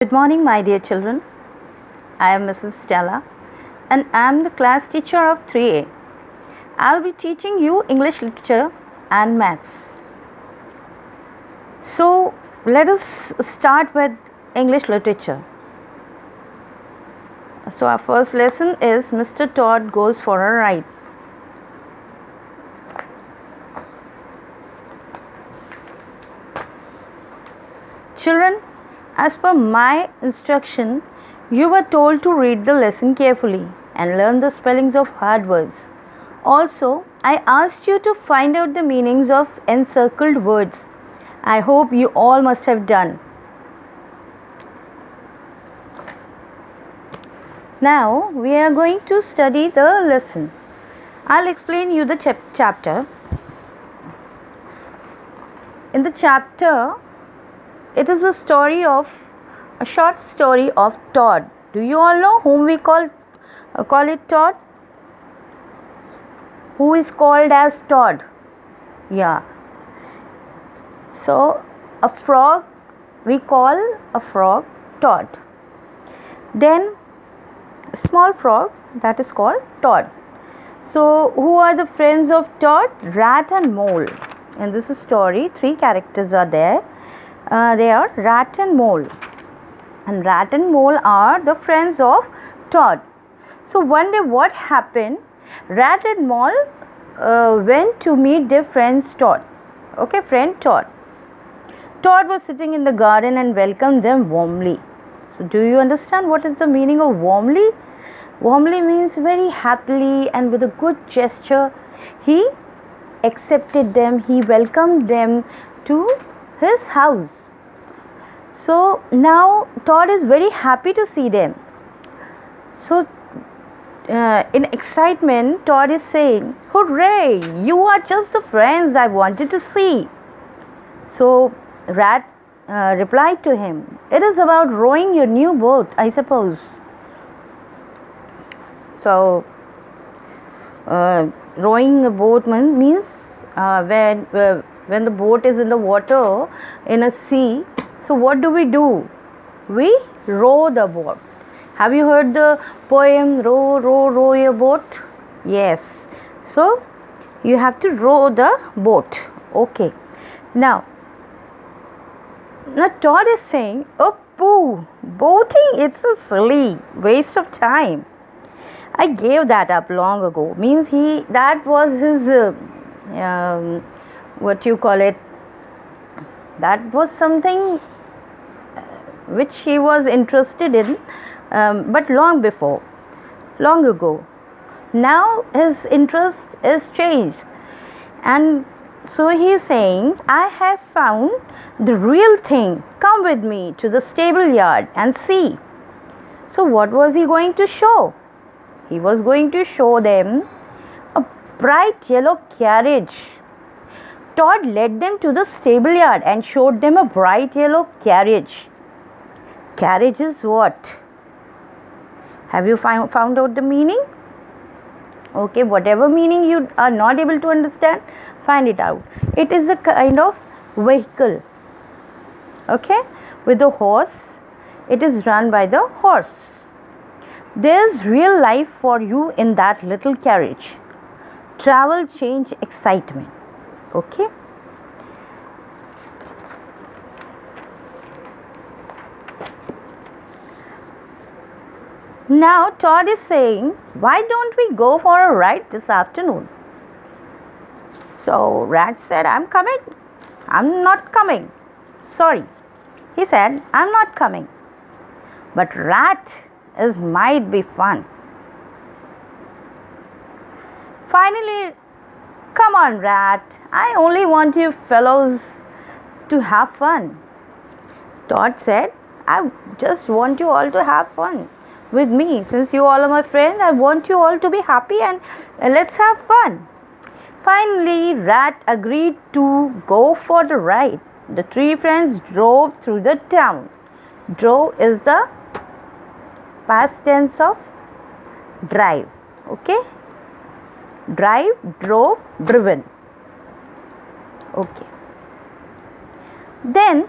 Good morning, my dear children. I am Mrs. Stella and I am the class teacher of 3A. I'll be teaching you English literature and maths. So, let us start with English literature. So, our first lesson is Mr. Todd Goes for a Ride. Children, as per my instruction, you were told to read the lesson carefully and learn the spellings of hard words. Also, I asked you to find out the meanings of encircled words. I hope you all must have done. Now, we are going to study the lesson. I'll explain you the chapter. In the chapter, it is a short story of Todd. Do you all know whom we call it Todd? Who is called as Todd? Yeah. So a frog, we call a frog Todd. Then a small frog, that is called Todd. So who are the friends of Todd? Rat and Mole. In this story, 3 characters are there. They are Rat and Mole. And Rat and Mole are the friends of Todd. So one day what happened? Rat and Mole went to meet their friends Todd. Okay, friend Todd. Todd was sitting in the garden and welcomed them warmly. So do you understand what is the meaning of warmly? Warmly means very happily and with a good gesture. He accepted them, he welcomed them to his house. So now Todd is very happy to see them. So in excitement, Todd is saying, "Hooray, you are just the friends I wanted to see." So Rat replied to him, "It is about rowing your new boat, I suppose." So rowing a boat means when the boat is in the water in a sea. So what do? We row the boat. Have you heard the poem Row, row, row your boat? Yes. So you have to row the boat. Okay. Now Todd is saying, "Oh pooh, boating, it's a silly waste of time. I gave that up long ago." Means that was his what you call it, that was something which he was interested in, but long ago. Now his interest is changed, and so he is saying, "I have found the real thing. Come with me to the stable yard and see." So what was he going to show? He was going to show them a bright yellow carriage. Todd led them to the stable yard and showed them a bright yellow carriage. Carriage is what? Have you found out the meaning? Okay, whatever meaning you are not able to understand, find it out. It is a kind of vehicle. Okay, with a horse. It is run by the horse. There's real life for you in that little carriage. Travel, change, excitement. Okay. Now Todd is saying, "Why don't we go for a ride this afternoon?" So Rat said, "I'm coming." "I'm not coming." "Sorry." He said, "I'm not coming." But Rat is might be fun. Finally, "Come on, Rat. I only want you fellows to have fun." Todd said, "I just want you all to have fun with me. Since you all are my friends, I want you all to be happy and let's have fun." Finally, Rat agreed to go for the ride. The 3 friends drove through the town. Drove is the past tense of drive. Okay. Drive, drove, driven. Okay. Then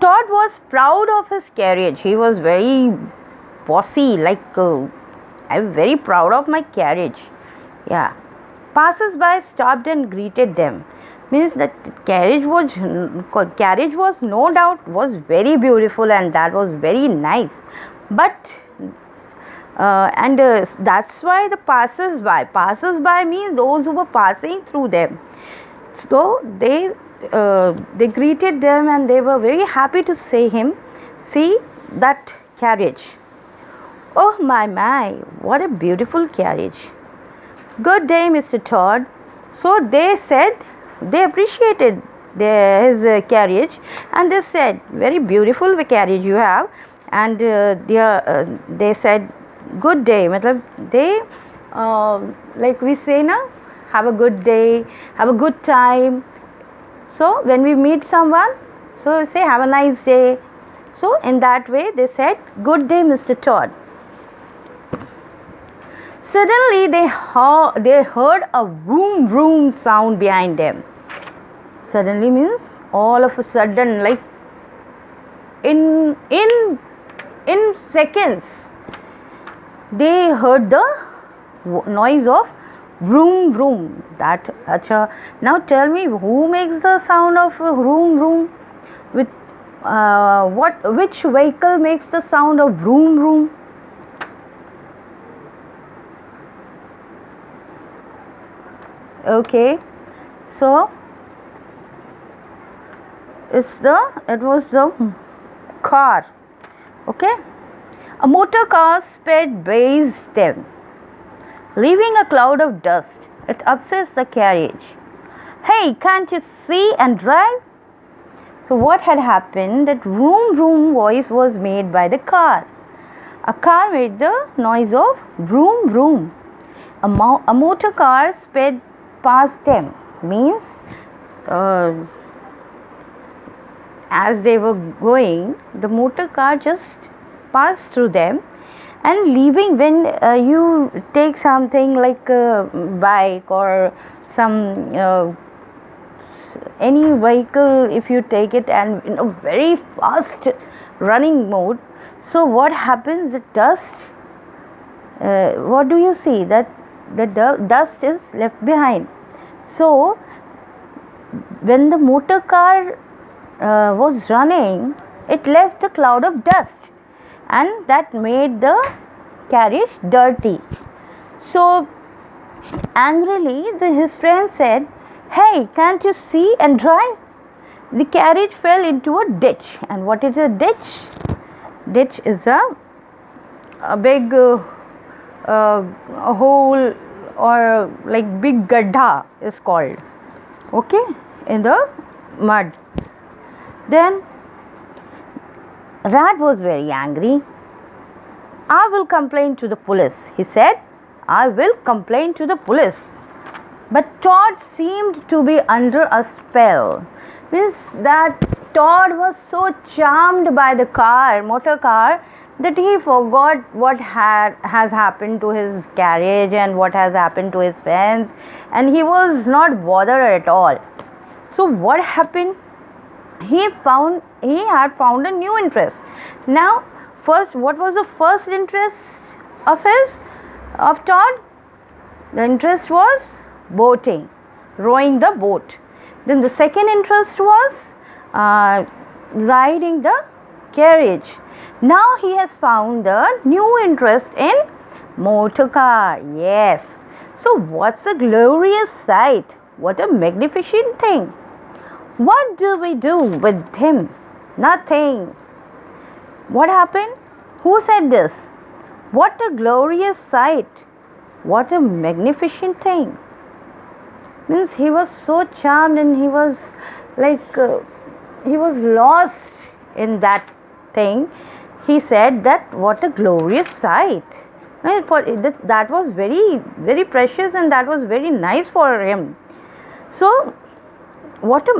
Todd was proud of his carriage. He was very bossy, like I'm very proud of my carriage. Yeah. Passers-by stopped and greeted them. Means that carriage was no doubt was very beautiful, and that was very nice. But that's why the passers-by means those who were passing through them. So they greeted them, and they were very happy to see that carriage. Oh my, what a beautiful carriage. Good day, Mr. Todd. So they said they appreciated his carriage, and they said, very beautiful carriage you have. And they said, good day. They like we say na, have a good day, have a good time. So when we meet someone, so we say have a nice day. So in that way they said, good day, Mr. Todd. Suddenly they heard a vroom vroom sound behind them. Suddenly means all of a sudden, like in seconds, they heard the noise of vroom vroom. That acha. Now tell me, who makes the sound of vroom vroom? With which vehicle makes the sound of vroom vroom? Okay, so it was the car. Okay, a motor car sped past them, leaving a cloud of dust. It upsets the carriage. Hey, can't you see and drive? So what had happened? That vroom vroom voice was made by the car. A car made the noise of vroom vroom. A motor car sped past them, means as they were going, the motor car just passed through them, and leaving, when you take something like a bike or some any vehicle, if you take it and in a very fast running mode, so what happens? The dust, what do you see? That the dust is left behind. So when the motor car was running, it left a cloud of dust, and that made the carriage dirty. So angrily his friend said, hey, can't you see and drive? The carriage fell into a ditch. And what is a ditch? Ditch is a big a hole, or like big gadda is called, okay, in the mud. Then Rat was very angry. I will complain to the police, he said. I will complain to the police. But Todd seemed to be under a spell. Means that Todd was so charmed by the motor car, that he forgot what has happened to his carriage and what has happened to his friends, and he was not bothered at all. So what happened? He had found a new interest. Now, first, what was the first interest of Todd? The interest was boating, rowing the boat. Then the second interest was riding the carriage. Now he has found the new interest in motor car. Yes. So what's a glorious sight? What a magnificent thing. What do we do with him? Nothing. What happened? Who said this? What a glorious sight. What a magnificent thing. Means he was so charmed, and he was like he was lost in that thing. He said that what a glorious sight. That was very, very precious, and that was very nice for him. So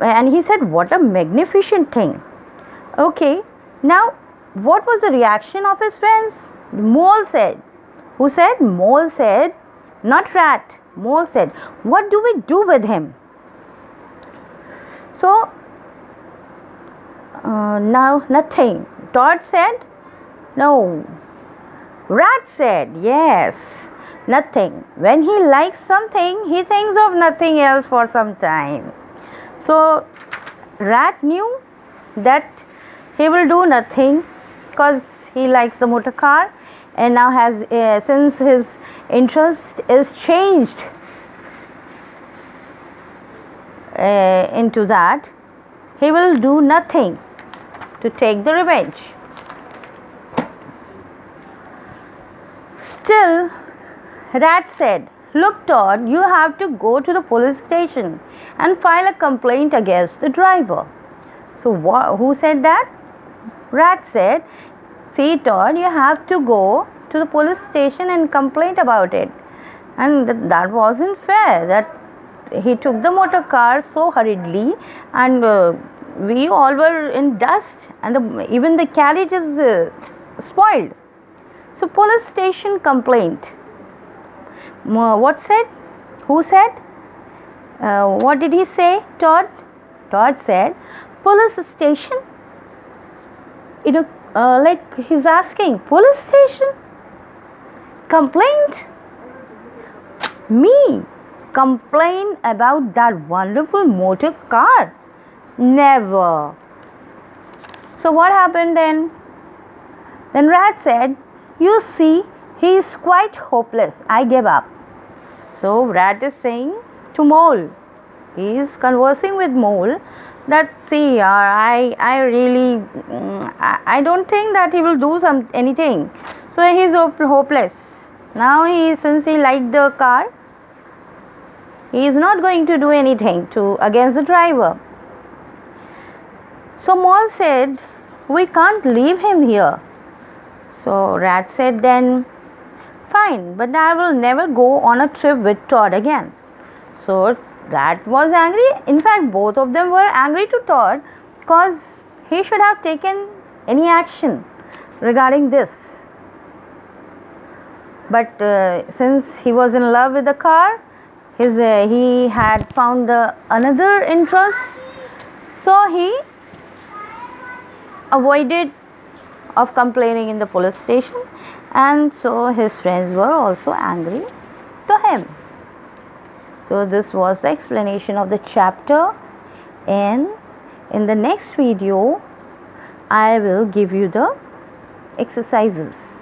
and he said, what a magnificent thing. Okay, now what was the reaction of his friends? Mole said. Who said? Mole said, not Rat. Mole said, what do we do with him? So Now nothing. Todd said, no. Rat said, yes, nothing. When he likes something, he thinks of nothing else for some time. So, rat knew that he will do nothing because he likes the motor car, and now has since his interest is changed into that, he will do nothing to take the revenge. Still, Rat said, look, Todd, you have to go to the police station and file a complaint against the driver. So, who said that? Rat said, see, Todd, you have to go to the police station and complain about it. And that wasn't fair, that he took the motor car so hurriedly, and we all were in dust, and even the carriage is spoiled. So, police station complaint. What said? Who said? What did he say, Todd? Todd said, police station. Like he's asking, police station? Complaint? Me? Complain about that wonderful motor car? Never. So what happened then? Then Rat said, you see, he is quite hopeless. I gave up. So Rat is saying to Mole, he is conversing with Mole, that see, I really, I don't think that he will do anything. So he is hopeless. Now since he liked the car, he is not going to do anything against the driver. So Mole said, we can't leave him here. So Rat said, then fine, but I will never go on a trip with Todd again. So Rat was angry. In fact, both of them were angry to Todd because he should have taken any action regarding this. But since he was in love with the car, he had found another interest, so he avoided of complaining in the police station, and so his friends were also angry to him. So this was the explanation of the chapter, and in the next video I will give you the exercises.